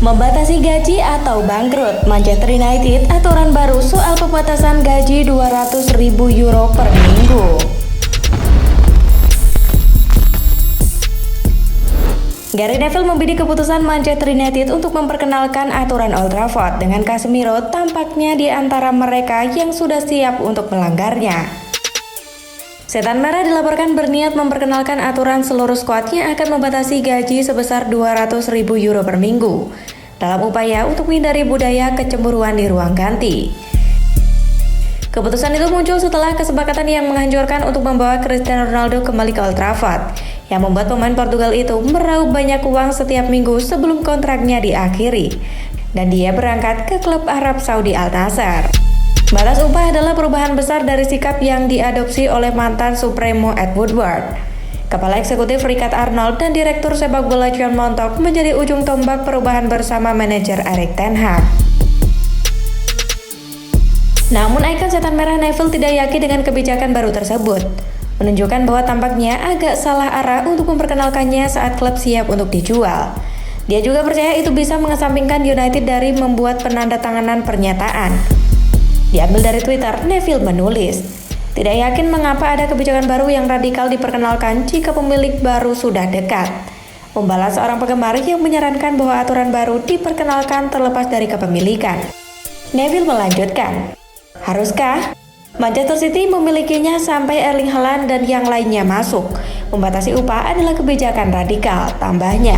Membatasi gaji atau bangkrut, Manchester United aturan baru soal pembatasan gaji 200.000 euro per minggu. Gary Neville membidik keputusan Manchester United untuk memperkenalkan aturan Old Trafford dengan Casemiro tampaknya di antara mereka yang sudah siap untuk melanggarnya. Setan Merah dilaporkan berniat memperkenalkan aturan seluruh skuad yang akan membatasi gaji sebesar 200.000 euro per minggu dalam upaya untuk menghindari budaya kecemburuan di ruang ganti. Keputusan itu muncul setelah kesepakatan yang menghancurkan untuk membawa Cristiano Ronaldo kembali ke Old Trafford, yang membuat pemain Portugal itu meraup banyak uang setiap minggu sebelum kontraknya diakhiri, dan dia berangkat ke klub Arab Saudi Al Nassr. Batas upah adalah perubahan besar dari sikap yang diadopsi oleh mantan Supremo Ed Woodward. Kepala Eksekutif Richard Arnold dan Direktur Sepak Bola John Montauk menjadi ujung tombak perubahan bersama manajer Erik ten Hag. Namun ikon Setan Merah Neville tidak yakin dengan kebijakan baru tersebut, menunjukkan bahwa tampaknya agak salah arah untuk memperkenalkannya saat klub siap untuk dijual. Dia juga percaya itu bisa mengesampingkan United dari membuat penandatanganan pernyataan. Diambil dari Twitter, Neville menulis, "Tidak yakin mengapa ada kebijakan baru yang radikal diperkenalkan jika pemilik baru sudah dekat." Membalas seorang penggemar yang menyarankan bahwa aturan baru diperkenalkan terlepas dari kepemilikan. Neville melanjutkan, "Haruskah Manchester City memilikinya sampai Erling Haaland dan yang lainnya masuk? Membatasi upah adalah kebijakan radikal," tambahnya.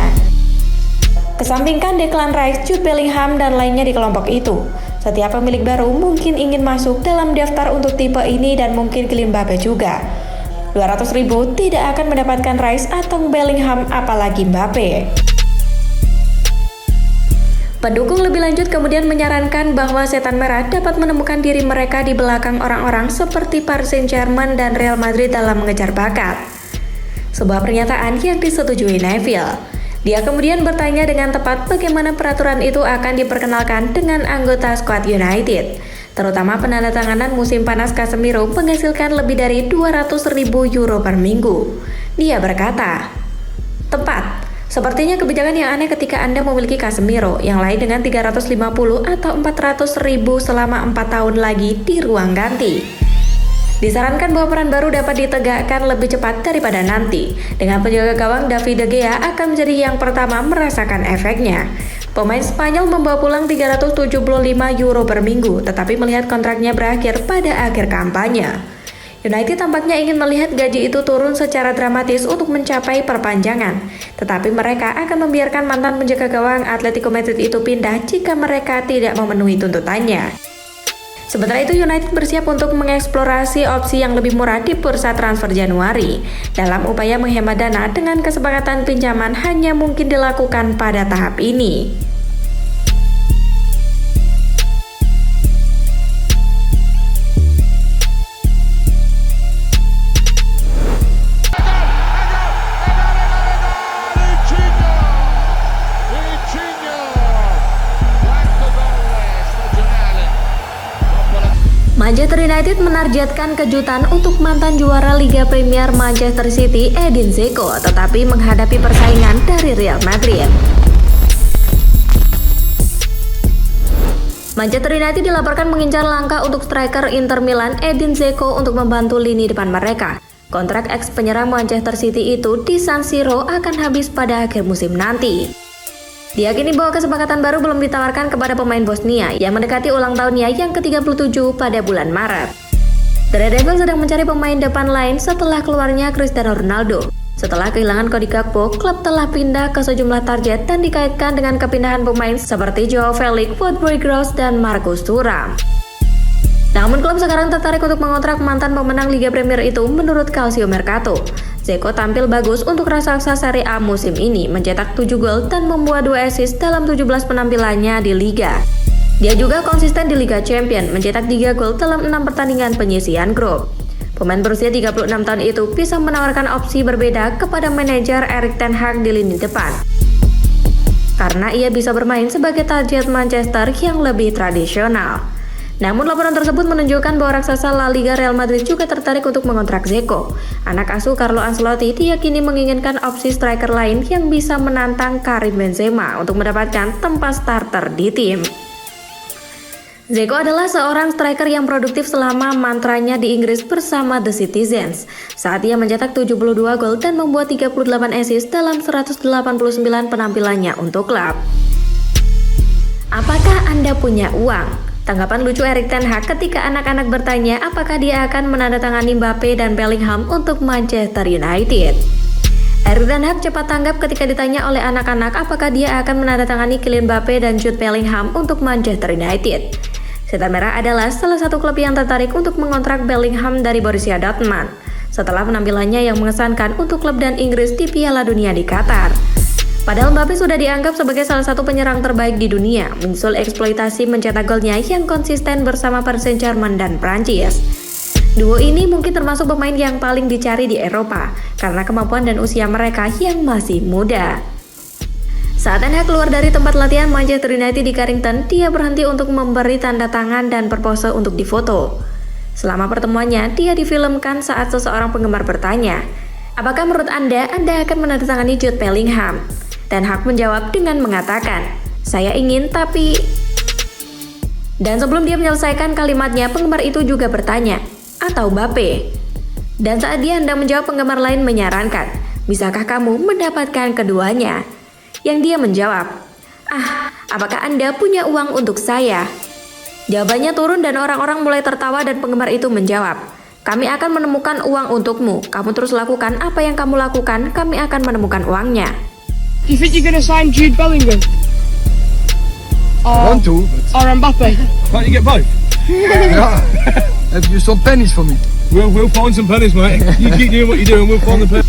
Kesampingkan Declan Rice, Jude Bellingham, dan lainnya di kelompok itu. Setiap pemilik baru mungkin ingin masuk dalam daftar untuk tipe ini dan mungkin Kylian Mbappe juga. 200.000 tidak akan mendapatkan Rice atau Bellingham, apalagi Mbappe. Pendukung lebih lanjut kemudian menyarankan bahwa Setan Merah dapat menemukan diri mereka di belakang orang-orang seperti Paris Saint-Germain dan Real Madrid dalam mengejar bakat. Sebuah pernyataan yang disetujui Neville. Dia kemudian bertanya dengan tepat bagaimana peraturan itu akan diperkenalkan dengan anggota skuad United, terutama penandatanganan musim panas Casemiro menghasilkan lebih dari 200.000 euro per minggu. Dia berkata, "Tepat. Sepertinya kebijakan yang aneh ketika Anda memiliki Casemiro yang lain dengan 350 atau 400.000 selama 4 tahun lagi di ruang ganti." Disarankan bahwa peran baru dapat ditegakkan lebih cepat daripada nanti. Dengan penjaga gawang David De Gea akan menjadi yang pertama merasakan efeknya. Pemain Spanyol membawa pulang 375 euro per minggu, tetapi melihat kontraknya berakhir pada akhir kampanye. United tampaknya ingin melihat gaji itu turun secara dramatis untuk mencapai perpanjangan, tetapi mereka akan membiarkan mantan penjaga gawang Atletico Madrid itu pindah jika mereka tidak memenuhi tuntutannya. Sementara itu, United bersiap untuk mengeksplorasi opsi yang lebih murah di bursa transfer Januari dalam upaya menghemat dana dengan kesepakatan pinjaman hanya mungkin dilakukan pada tahap ini. Manchester United menargetkan kejutan untuk mantan juara Liga Premier Manchester City Edin Dzeko, tetapi menghadapi persaingan dari Real Madrid. Manchester United dilaporkan mengincar langkah untuk striker Inter Milan Edin Dzeko untuk membantu lini depan mereka. Kontrak ex penyerang Manchester City itu di San Siro akan habis pada akhir musim nanti. Diyakini bahwa kesepakatan baru belum ditawarkan kepada pemain Bosnia yang mendekati ulang tahunnya yang ke-37 pada bulan Maret. The Red Devils sedang mencari pemain depan lain setelah keluarnya Cristiano Ronaldo. Setelah kehilangan Cody Gakpo, klub telah pindah ke sejumlah target dan dikaitkan dengan kepindahan pemain seperti Joao Felix, Woodbury Gross, dan Marcus Thuram. Namun klub sekarang tertarik untuk mengontrak mantan pemenang Liga Premier itu menurut Calcio Mercato. Dzeko tampil bagus untuk raksasa Serie A musim ini, mencetak 7 gol dan membuat 2 assist dalam 17 penampilannya di Liga. Dia juga konsisten di Liga Champions, mencetak 3 gol dalam 6 pertandingan penyisihan grup. Pemain berusia 36 tahun itu bisa menawarkan opsi berbeda kepada manajer Erik ten Hag di lini depan, karena ia bisa bermain sebagai target Manchester yang lebih tradisional. Namun laporan tersebut menunjukkan bahwa raksasa La Liga Real Madrid juga tertarik untuk mengontrak Dzeko. Anak asuh Carlo Ancelotti diyakini menginginkan opsi striker lain yang bisa menantang Karim Benzema untuk mendapatkan tempat starter di tim. Dzeko adalah seorang striker yang produktif selama mantranya di Inggris bersama The Citizens. Saat ia mencetak 72 gol dan membuat 38 assist dalam 189 penampilannya untuk klub. Apakah Anda punya uang? Tanggapan lucu Erik ten Hag ketika anak-anak bertanya apakah dia akan menandatangani Mbappe dan Bellingham untuk Manchester United. Erik ten Hag cepat tanggap ketika ditanya oleh anak-anak apakah dia akan menandatangani Kylian Mbappe dan Jude Bellingham untuk Manchester United. Setan Merah adalah salah satu klub yang tertarik untuk mengontrak Bellingham dari Borussia Dortmund setelah penampilannya yang mengesankan untuk klub dan Inggris di Piala Dunia di Qatar. Padahal Mbappe sudah dianggap sebagai salah satu penyerang terbaik di dunia, menyusul eksploitasi mencetak golnya yang konsisten bersama Paris Saint-Germain dan Prancis. Duo ini mungkin termasuk pemain yang paling dicari di Eropa, karena kemampuan dan usia mereka yang masih muda. Saat ten Hag keluar dari tempat latihan Manchester United di Carrington, dia berhenti untuk memberi tanda tangan dan berpose untuk difoto. Selama pertemuannya, dia difilmkan saat seseorang penggemar bertanya, apakah menurut Anda akan menandatangani Jude Bellingham? Ten Hag menjawab dengan mengatakan, saya ingin tapi... Dan sebelum dia menyelesaikan kalimatnya, penggemar itu juga bertanya, atau Mbappe? Dan saat dia hendak menjawab, penggemar lain menyarankan, bisakah kamu mendapatkan keduanya? Yang dia menjawab, apakah Anda punya uang untuk saya? Jawabannya turun dan orang-orang mulai tertawa dan penggemar itu menjawab, kami akan menemukan uang untukmu. Kamu terus lakukan apa yang kamu lakukan, kami akan menemukan uangnya. Do you think you're going to sign Jude Bellingham? I want to, Or Mbappe? Can't you get both? yeah. Have you some pennies for me? We'll find some pennies, mate. You keep doing what you're doing, we'll find the pennies.